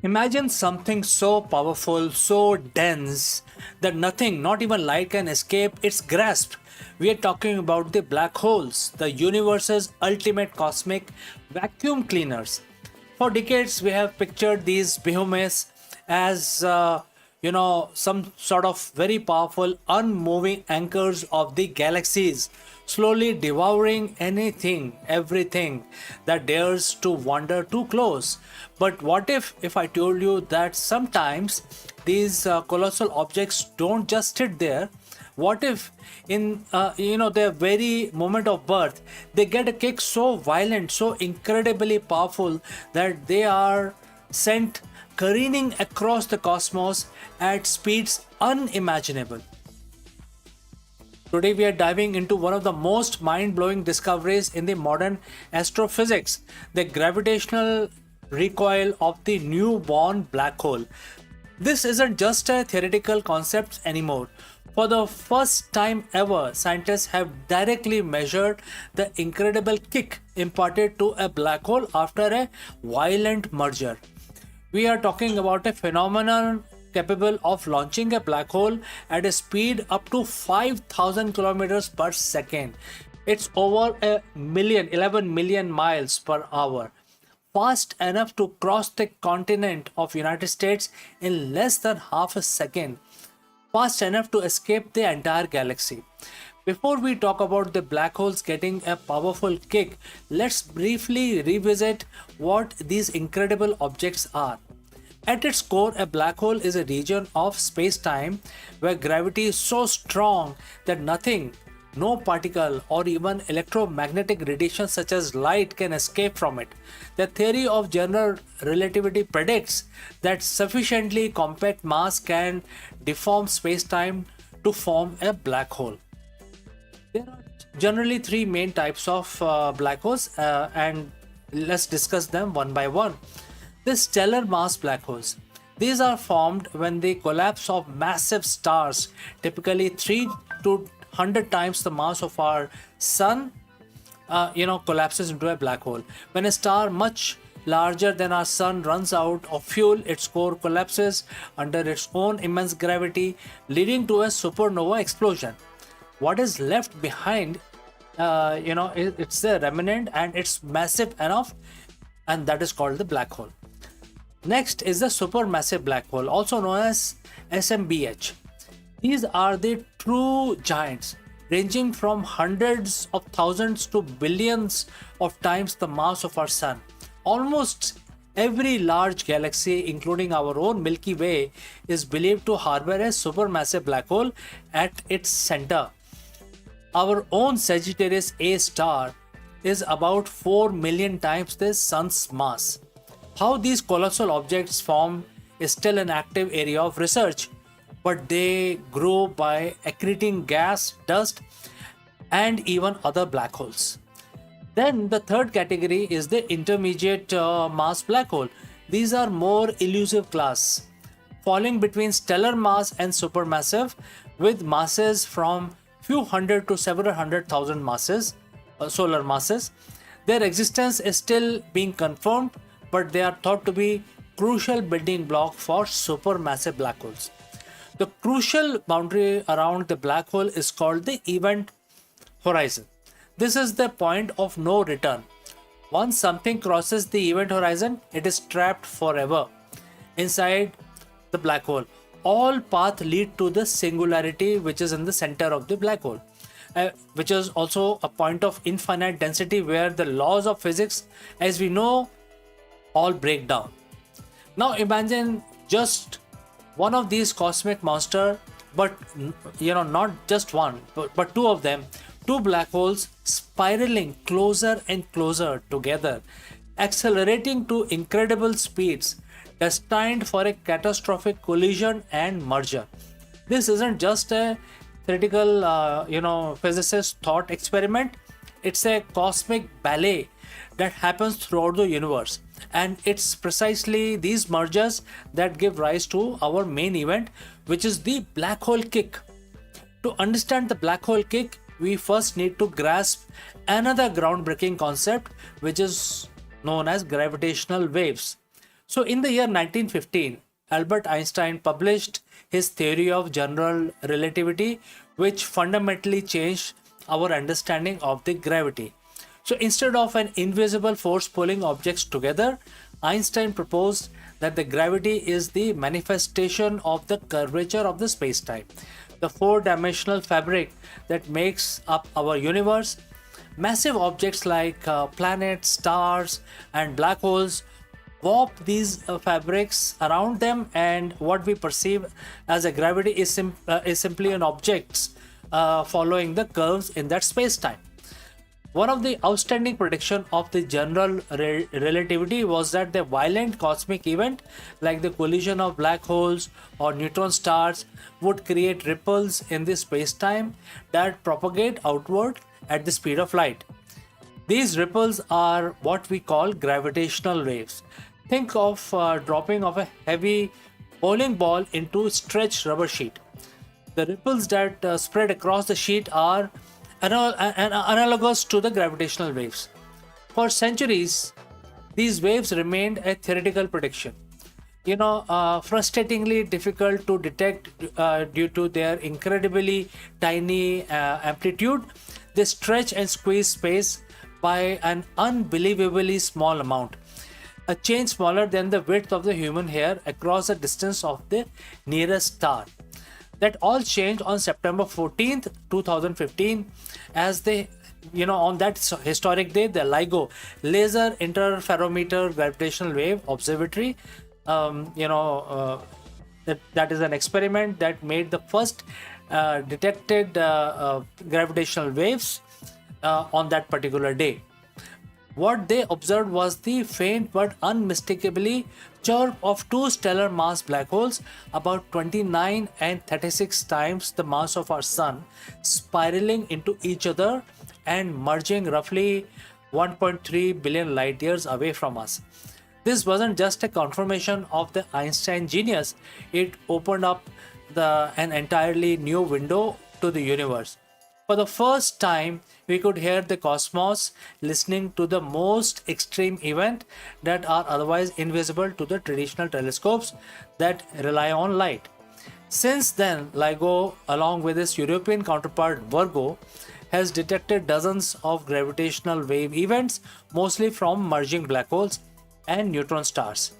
Imagine something so powerful, so dense, that nothing, not even light, can escape its grasp. We are talking about the black holes, the universe's ultimate cosmic vacuum cleaners. For decades, we have pictured these behemoths as, some sort of very powerful, unmoving anchors of the galaxies, slowly devouring anything, everything that dares to wander too close. But what if I told you that sometimes these colossal objects don't just sit there? What if in their very moment of birth they get a kick so violent, so incredibly powerful, that they are sent careening across the cosmos at speeds unimaginable? Today, we are diving into one of the most mind blowing discoveries in the modern astrophysics, the gravitational recoil of the newborn black hole. This isn't just a theoretical concept anymore. For the first time ever, scientists have directly measured the incredible kick imparted to a black hole after a violent merger. We are talking about a phenomenon capable of launching a black hole at a speed up to 5,000 kilometers per second. It's over a million, 11 million miles per hour. Fast enough to cross the continent of United States in less than half a second. Fast enough to escape the entire galaxy. Before we talk about the black holes getting a powerful kick, let's briefly revisit what these incredible objects are. At its core, a black hole is a region of space time where gravity is so strong that nothing, no particle, or even electromagnetic radiation such as light can escape from it. The theory of general relativity predicts that sufficiently compact mass can deform space time to form a black hole. There are generally three main types of black holes, and let's discuss them one by one. The stellar mass black holes. These are formed when the collapse of massive stars, typically 3 to 100 times the mass of our sun, collapses into a black hole. When a star much larger than our sun runs out of fuel, its core collapses under its own immense gravity, leading to a supernova explosion. What is left behind, it's a remnant, and it's massive enough, and that is called the black hole. Next is the supermassive black hole, also known as SMBH. These are the true giants, ranging from hundreds of thousands to billions of times the mass of our sun. Almost every large galaxy, including our own Milky Way, is believed to harbor a supermassive black hole at its center. Our own Sagittarius A star is about 4 million times the sun's mass. How these colossal objects form is still an active area of research, but they grow by accreting gas, dust, and even other black holes. Then the third category is the intermediate mass black hole. These are more elusive class, falling between stellar mass and supermassive, with masses from few hundred to several hundred thousand masses, solar masses. Their existence is still being confirmed, but they are thought to be crucial building block for supermassive black holes. The crucial boundary around the black hole is called the event horizon. This is the point of no return. Once something crosses the event horizon, it is trapped forever inside the black hole. All paths lead to the singularity, which is in the center of the black hole, which is also a point of infinite density where the laws of physics, as we know, all break down. Now imagine just one of these cosmic monsters, but not just one, but two of them, two black holes spiraling closer and closer together, accelerating to incredible speeds, destined for a catastrophic collision and merger. This isn't just a theoretical, physicist thought experiment. It's a cosmic ballet that happens throughout the universe. And it's precisely these mergers that give rise to our main event, which is the black hole kick. To understand the black hole kick, we first need to grasp another groundbreaking concept, which is known as gravitational waves. So, in the year 1915, Albert Einstein published his theory of general relativity, which fundamentally changed our understanding of the gravity. So, instead of an invisible force pulling objects together, Einstein proposed that the gravity is the manifestation of the curvature of the spacetime, the four-dimensional fabric that makes up our universe. Massive objects like planets, stars, and black holes warp these fabrics around them, and what we perceive as a gravity is simply an object following the curves in that space-time. One of the outstanding predictions of the general relativity was that the violent cosmic event, like the collision of black holes or neutron stars, would create ripples in the space-time that propagate outward at the speed of light. These ripples are what we call gravitational waves. Think of dropping of a heavy bowling ball into stretched rubber sheet. The ripples that spread across the sheet are analogous to the gravitational waves. For centuries, these waves remained a theoretical prediction. Frustratingly difficult to detect due to their incredibly tiny amplitude. They stretch and squeeze space by an unbelievably small amount, a change smaller than the width of the human hair across the distance of the nearest star. That all changed on September 14th, 2015, as on that historic day, the LIGO Laser Interferometer Gravitational Wave Observatory, that is an experiment that made the first detected gravitational waves on that particular day. What they observed was the faint but unmistakably chirp of two stellar mass black holes, about 29 and 36 times the mass of our Sun, spiraling into each other and merging roughly 1.3 billion light years away from us. This wasn't just a confirmation of the Einstein genius, it opened up an entirely new window to the universe. For the first time, we could hear the cosmos listening to the most extreme events that are otherwise invisible to the traditional telescopes that rely on light. Since then, LIGO, along with its European counterpart Virgo, has detected dozens of gravitational wave events, mostly from merging black holes and neutron stars.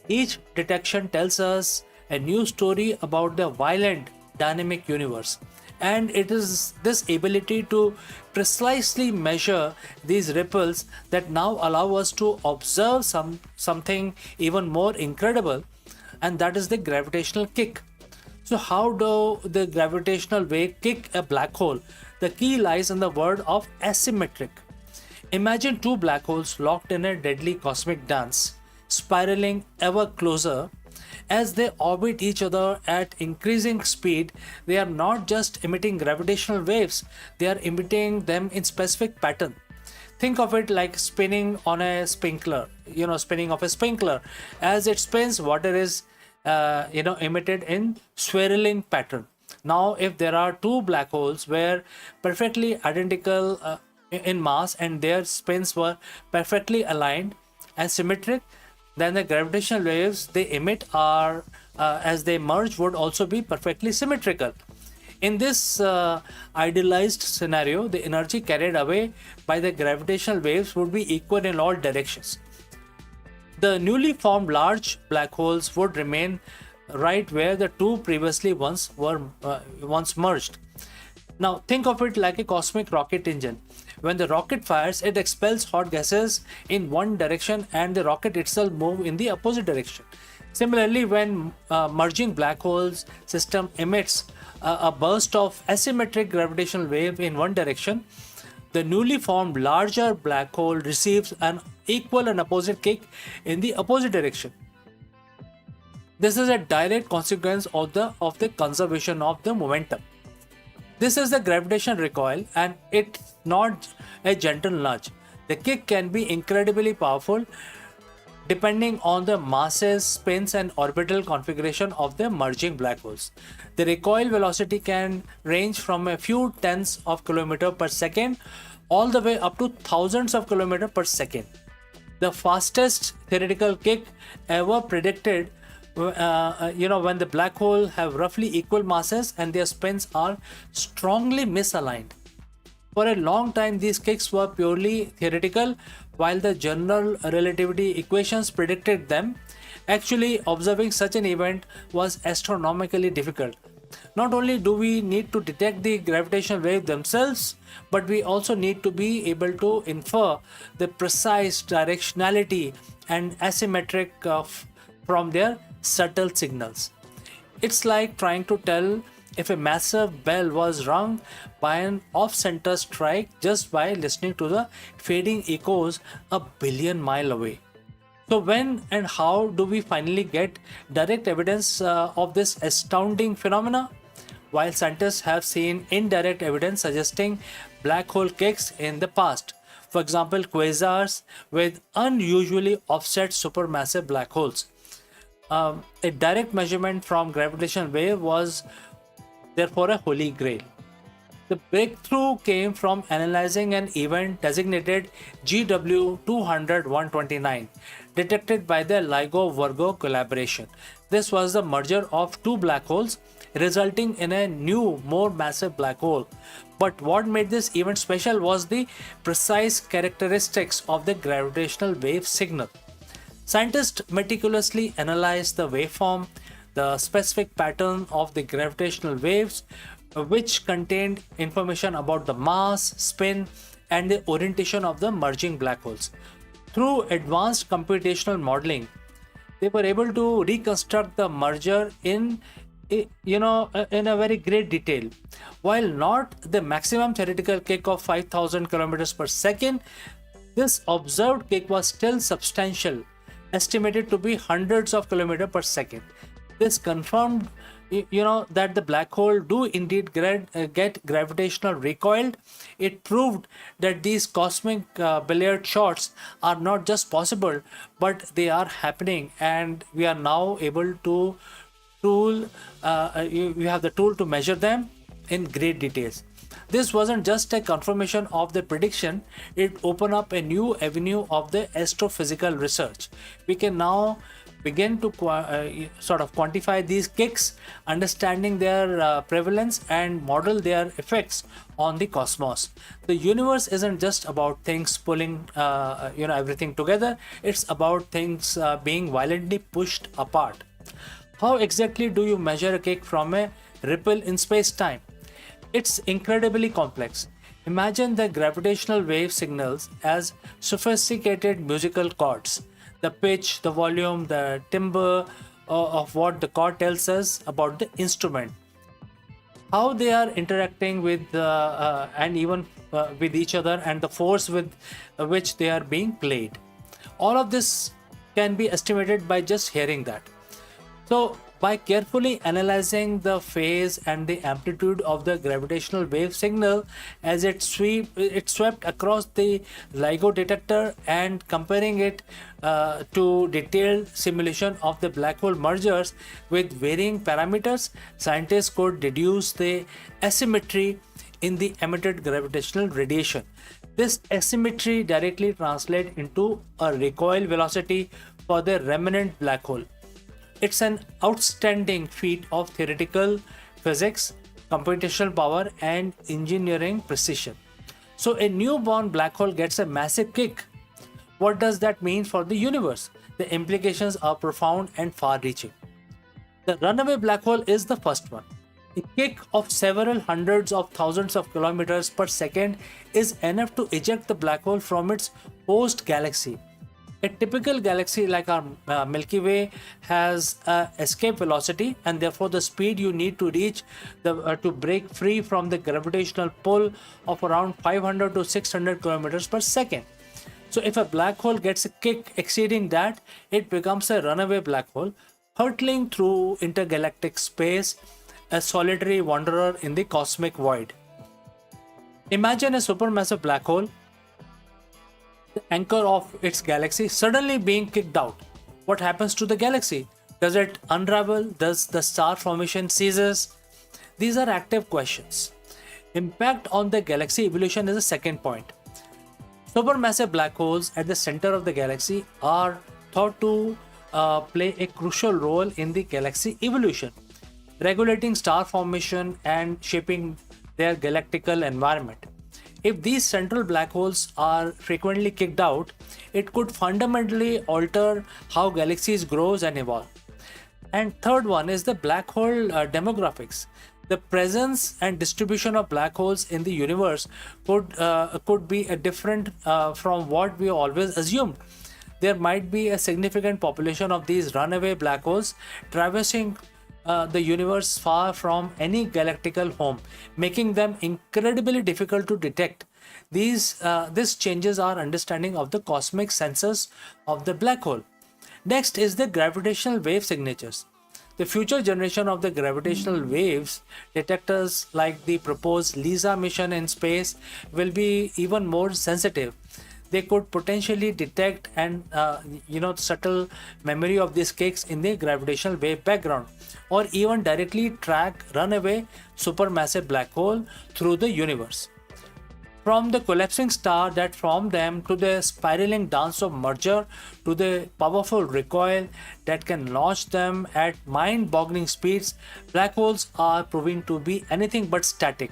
Each detection tells us a new story about the violent, dynamic universe. And it is this ability to precisely measure these ripples that now allow us to observe something even more incredible, and that is the gravitational kick. So how do the gravitational wave kick a black hole? The key lies in the word of asymmetric. Imagine two black holes locked in a deadly cosmic dance, spiraling ever closer. As they orbit each other at increasing speed, they are not just emitting gravitational waves, they are emitting them in specific pattern. Think of it like spinning on a sprinkler, spinning of a sprinkler. As it spins, water is, emitted in swirling pattern. Now, if there are two black holes were perfectly identical in mass and their spins were perfectly aligned and symmetric, then the gravitational waves they emit are as they merge would also be perfectly symmetrical. In this idealized scenario, the energy carried away by the gravitational waves would be equal in all directions. The newly formed large black holes would remain right where the two previously once merged. Now think of it like a cosmic rocket engine. When the rocket fires, it expels hot gases in one direction and the rocket itself moves in the opposite direction. Similarly, when merging black holes system emits a burst of asymmetric gravitational wave in one direction, the newly formed larger black hole receives an equal and opposite kick in the opposite direction. This is a direct consequence of the conservation of the momentum. This is the gravitational recoil, and it's not a gentle nudge. The kick can be incredibly powerful depending on the masses, spins, and orbital configuration of the merging black holes. The recoil velocity can range from a few tenths of kilometer per second all the way up to thousands of kilometers per second. The fastest theoretical kick ever predicted, when the black hole have roughly equal masses and their spins are strongly misaligned. For a long time, these kicks were purely theoretical, while the general relativity equations predicted them. Actually, observing such an event was astronomically difficult. Not only do we need to detect the gravitational waves themselves, but we also need to be able to infer the precise directionality and asymmetric from their subtle signals. It's like trying to tell if a massive bell was rung by an off center strike just by listening to the fading echoes a billion miles away. So, when and how do we finally get direct evidence of this astounding phenomena? While scientists have seen indirect evidence suggesting black hole kicks in the past, for example, quasars with unusually offset supermassive black holes. A direct measurement from gravitational wave was therefore a holy grail. The breakthrough came from analyzing an event designated GW 200-129, detected by the LIGO-Virgo collaboration. This was the merger of two black holes, resulting in a new, more massive black hole. But what made this event special was the precise characteristics of the gravitational wave signal. Scientists meticulously analyzed the waveform, the specific pattern of the gravitational waves, which contained information about the mass, spin, and the orientation of the merging black holes. Through advanced computational modeling, they were able to reconstruct the merger in a very great detail. While not the maximum theoretical kick of 5,000 kilometers per second, this observed kick was still substantial, estimated to be hundreds of kilometers per second. This confirmed that the black hole do indeed get gravitational recoiled. It proved that these cosmic billiard shots are not just possible, but they are happening, and we are now able to we have the tool to measure them in great details. This wasn't just a confirmation of the prediction, it opened up a new avenue of the astrophysical research. We can now begin to sort of quantify these kicks, understanding their prevalence and model their effects on the cosmos. The universe isn't just about things pulling everything together, it's about things being violently pushed apart. How exactly do you measure a kick from a ripple in space-time? It's incredibly complex. Imagine the gravitational wave signals as sophisticated musical chords. The pitch, the volume, the timbre of what the chord tells us about the instrument. How they are interacting with and even with each other, and the force with which they are being played. All of this can be estimated by just hearing that. So, by carefully analyzing the phase and the amplitude of the gravitational wave signal as it swept across the LIGO detector and comparing it to detailed simulation of the black hole mergers with varying parameters, scientists could deduce the asymmetry in the emitted gravitational radiation. This asymmetry directly translates into a recoil velocity for the remnant black hole. It's an outstanding feat of theoretical physics, computational power, and engineering precision. So, a newborn black hole gets a massive kick. What does that mean for the universe? The implications are profound and far reaching. The runaway black hole is the first one. A kick of several hundreds of thousands of kilometers per second is enough to eject the black hole from its host galaxy. A typical galaxy like our Milky Way has escape velocity, and therefore the speed you need to reach to break free from the gravitational pull of around 500 to 600 kilometers per second. So if a black hole gets a kick exceeding that, it becomes a runaway black hole, hurtling through intergalactic space, a solitary wanderer in the cosmic void. Imagine a supermassive black hole, the anchor of its galaxy, suddenly being kicked out. What happens to the galaxy? Does it unravel? Does the star formation ceases? These are active questions. Impact on the galaxy evolution is a second point. Supermassive black holes at the center of the galaxy are thought to play a crucial role in the galaxy evolution, regulating star formation and shaping their galactical environment. If these central black holes are frequently kicked out, it could fundamentally alter how galaxies grows and evolve. And third one is the black hole demographics. The presence and distribution of black holes in the universe could be a different from what we always assumed. There might be a significant population of these runaway black holes traversing the universe far from any galactical home, making them incredibly difficult to detect. This changes our understanding of the cosmic sensors of the black hole. Next is the gravitational wave signatures. The future generation of the gravitational waves detectors, like the proposed LISA mission in space, will be even more sensitive. They could potentially detect and subtle memory of these kicks in the gravitational wave background, or even directly track runaway supermassive black hole through the universe. From the collapsing star that formed them to the spiraling dance of merger to the powerful recoil that can launch them at mind boggling speeds, black holes are proving to be anything but static.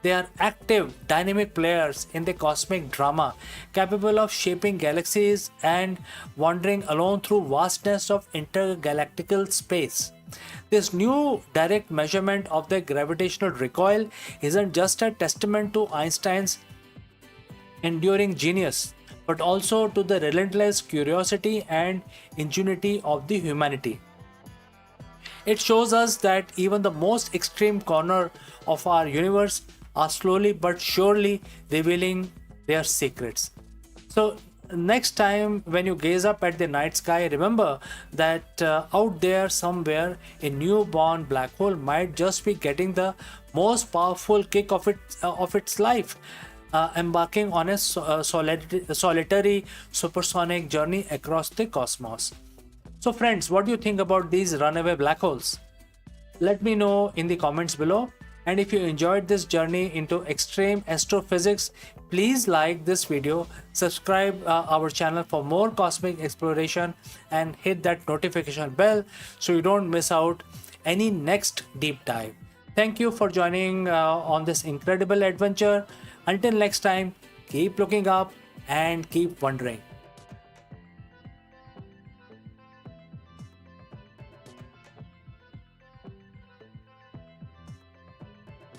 They are active, dynamic players in the cosmic drama, capable of shaping galaxies and wandering alone through vastness of intergalactical space. This new direct measurement of the gravitational recoil isn't just a testament to Einstein's enduring genius, but also to the relentless curiosity and ingenuity of the humanity. It shows us that even the most extreme corner of our universe are slowly but surely revealing their secrets. So, next time when you gaze up at the night sky, remember that out there somewhere a newborn black hole might just be getting the most powerful kick of its life, embarking on a solitary supersonic journey across the cosmos. So friends, what do you think about these runaway black holes? Let me know in the comments below. And if you enjoyed this journey into extreme astrophysics, please like this video, subscribe our channel for more cosmic exploration, and hit that notification bell so you don't miss out any next deep dive. Thank you for joining on this incredible adventure. Until next time, keep looking up and keep wondering.